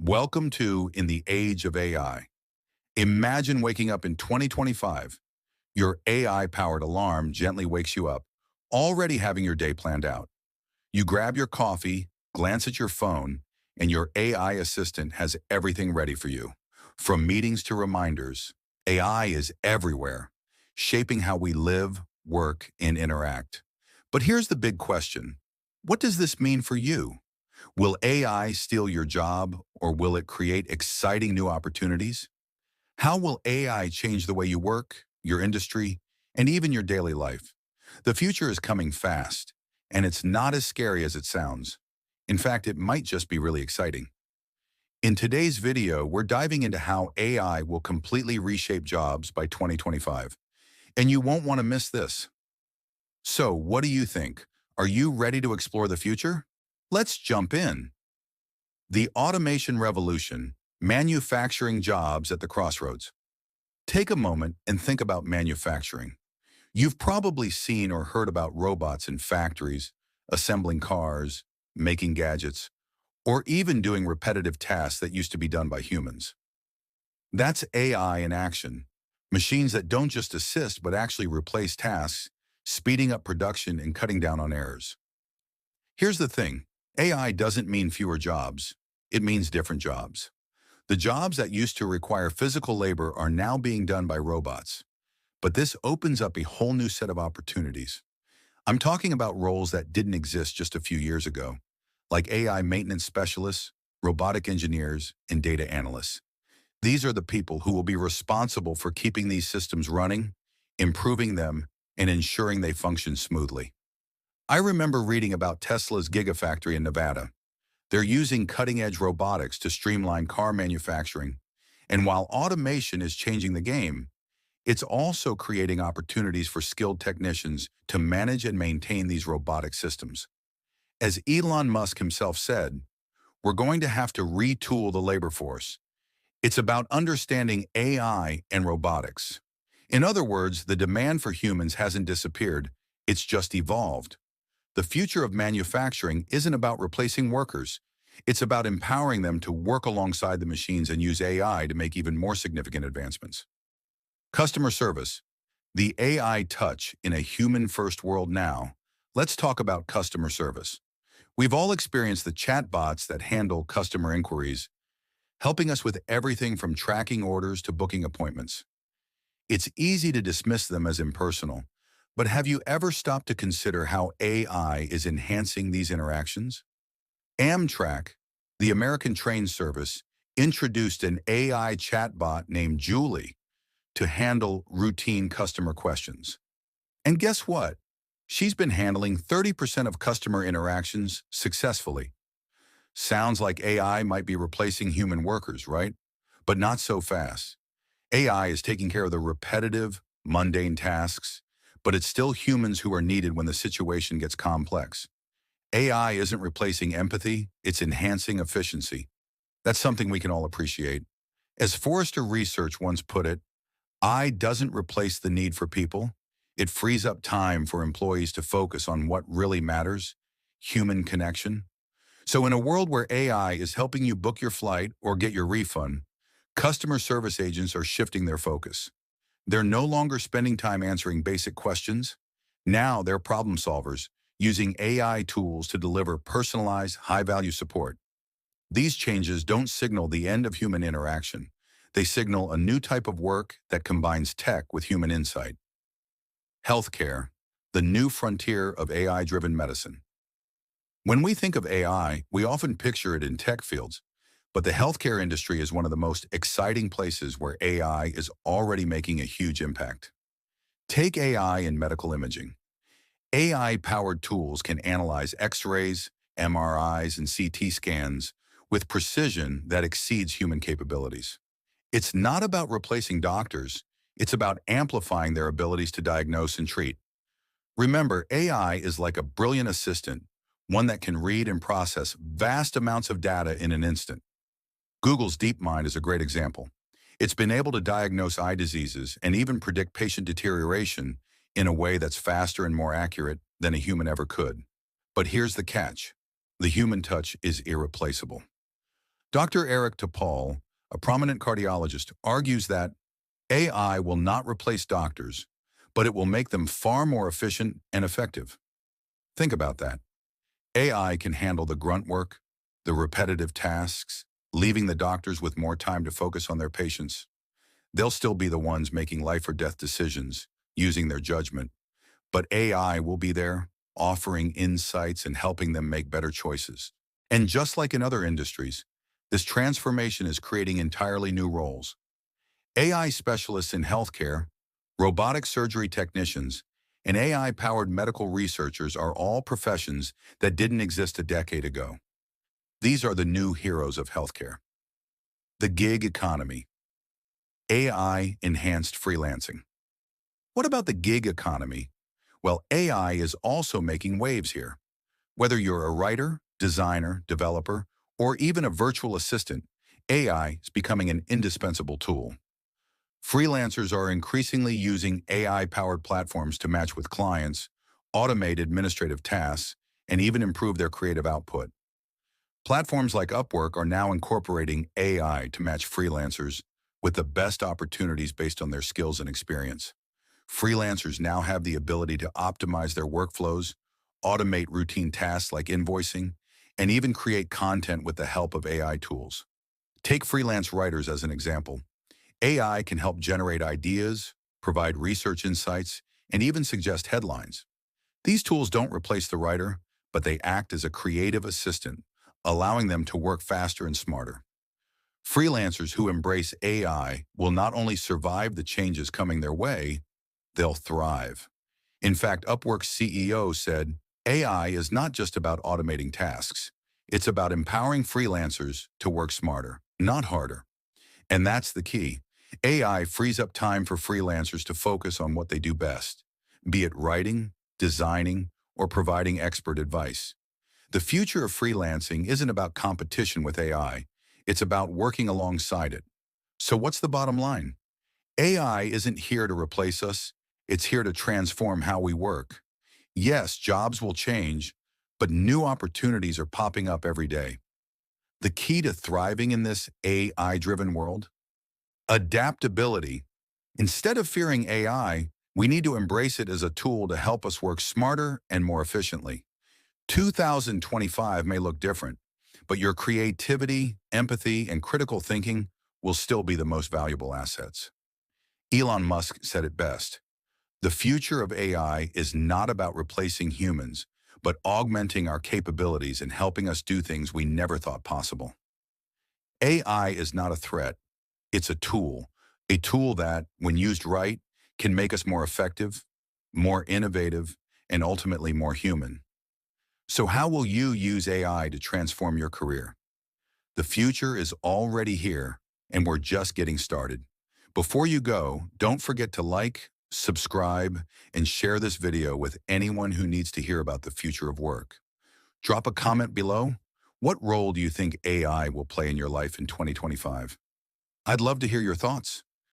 Welcome to In the Age of AI. Imagine waking up in 2025. Your AI-powered alarm gently wakes you up, already having your day planned out. You grab your coffee, glance at your phone, and your AI assistant has everything ready for you. From meetings to reminders, AI is everywhere, shaping how we live, work, and interact. But here's the big question. What does this mean for you? Will AI steal your job, or will it create exciting new opportunities? How will AI change the way you work, your industry, and even your daily life? The future is coming fast, and it's not as scary as it sounds. In fact, it might just be really exciting. In today's video, we're diving into how AI will completely reshape jobs by 2025, and you won't want to miss this. So, what do you think? Are you ready to explore the future? Let's jump in. The automation revolution, manufacturing jobs at the crossroads. Take a moment and think about manufacturing. You've probably seen or heard about robots in factories, assembling cars, making gadgets, or even doing repetitive tasks that used to be done by humans. That's AI in action. Machines that don't just assist but actually replace tasks, speeding up production and cutting down on errors. Here's the thing. AI doesn't mean fewer jobs. It means different jobs. The jobs that used to require physical labor are now being done by robots. But this opens up a whole new set of opportunities. I'm talking about roles that didn't exist just a few years ago, like AI maintenance specialists, robotic engineers, and data analysts. These are the people who will be responsible for keeping these systems running, improving them, and ensuring they function smoothly. I remember reading about Tesla's Gigafactory in Nevada. They're using cutting-edge robotics to streamline car manufacturing. And while automation is changing the game, it's also creating opportunities for skilled technicians to manage and maintain these robotic systems. As Elon Musk himself said, we're going to have to retool the labor force. It's about understanding AI and robotics. In other words, the demand for humans hasn't disappeared, it's just evolved. The future of manufacturing isn't about replacing workers. It's about empowering them to work alongside the machines and use AI to make even more significant advancements. Customer service. The AI touch in a human-first world now. Let's talk about customer service. We've all experienced the chatbots that handle customer inquiries, helping us with everything from tracking orders to booking appointments. It's easy to dismiss them as impersonal, but have you ever stopped to consider how AI is enhancing these interactions? Amtrak, the American train service, introduced an AI chatbot named Julie to handle routine customer questions. And guess what? She's been handling 30% of customer interactions successfully. Sounds like AI might be replacing human workers, right? But not so fast. AI is taking care of the repetitive, mundane tasks, but it's still humans who are needed when the situation gets complex. AI isn't replacing empathy, it's enhancing efficiency. That's something we can all appreciate. As Forrester Research once put it, AI doesn't replace the need for people. It frees up time for employees to focus on what really matters, human connection. So in a world where AI is helping you book your flight or get your refund, customer service agents are shifting their focus. They're no longer spending time answering basic questions. Now they're problem solvers, using AI tools to deliver personalized, high-value support. These changes don't signal the end of human interaction. They signal a new type of work that combines tech with human insight. Healthcare, the new frontier of AI-driven medicine. When we think of AI, we often picture it in tech fields, but the healthcare industry is one of the most exciting places where AI is already making a huge impact. Take AI in medical imaging. AI-powered tools can analyze X-rays, MRIs, and CT scans with precision that exceeds human capabilities. It's not about replacing doctors, it's about amplifying their abilities to diagnose and treat. Remember, AI is like a brilliant assistant, one that can read and process vast amounts of data in an instant. Google's DeepMind is a great example. It's been able to diagnose eye diseases and even predict patient deterioration in a way that's faster and more accurate than a human ever could. But here's the catch. The human touch is irreplaceable. Dr. Eric Topol, a prominent cardiologist, argues that AI will not replace doctors, but it will make them far more efficient and effective. Think about that. AI can handle the grunt work, the repetitive tasks, leaving the doctors with more time to focus on their patients. They'll still be the ones making life or death decisions, using their judgment, but AI will be there, offering insights and helping them make better choices. And just like in other industries, this transformation is creating entirely new roles. AI specialists in healthcare, robotic surgery technicians, and AI-powered medical researchers are all professions that didn't exist a decade ago. These are the new heroes of healthcare. The gig economy. AI-enhanced freelancing. What about the gig economy? Well, AI is also making waves here. Whether you're a writer, designer, developer, or even a virtual assistant, AI is becoming an indispensable tool. Freelancers are increasingly using AI-powered platforms to match with clients, automate administrative tasks, and even improve their creative output. Platforms like Upwork are now incorporating AI to match freelancers with the best opportunities based on their skills and experience. Freelancers now have the ability to optimize their workflows, automate routine tasks like invoicing, and even create content with the help of AI tools. Take freelance writers as an example. AI can help generate ideas, provide research insights, and even suggest headlines. These tools don't replace the writer, but they act as a creative assistant, allowing them to work faster and smarter. Freelancers who embrace AI will not only survive the changes coming their way, they'll thrive. In fact, Upwork's CEO said, AI is not just about automating tasks. It's about empowering freelancers to work smarter, not harder. And that's the key. AI frees up time for freelancers to focus on what they do best, be it writing, designing, or providing expert advice. The future of freelancing isn't about competition with AI. It's about working alongside it. So what's the bottom line? AI isn't here to replace us. It's here to transform how we work. Yes, jobs will change, but new opportunities are popping up every day. The key to thriving in this AI-driven world? Adaptability. Instead of fearing AI, we need to embrace it as a tool to help us work smarter and more efficiently. 2025 may look different, but your creativity, empathy, and critical thinking will still be the most valuable assets. Elon Musk said it best. The future of AI is not about replacing humans, but augmenting our capabilities and helping us do things we never thought possible. AI is not a threat. It's a tool that, when used right, can make us more effective, more innovative, and ultimately more human. So how will you use AI to transform your career? The future is already here, and we're just getting started. Before you go, don't forget to like, subscribe, and share this video with anyone who needs to hear about the future of work. Drop a comment below. What role do you think AI will play in your life in 2025? I'd love to hear your thoughts.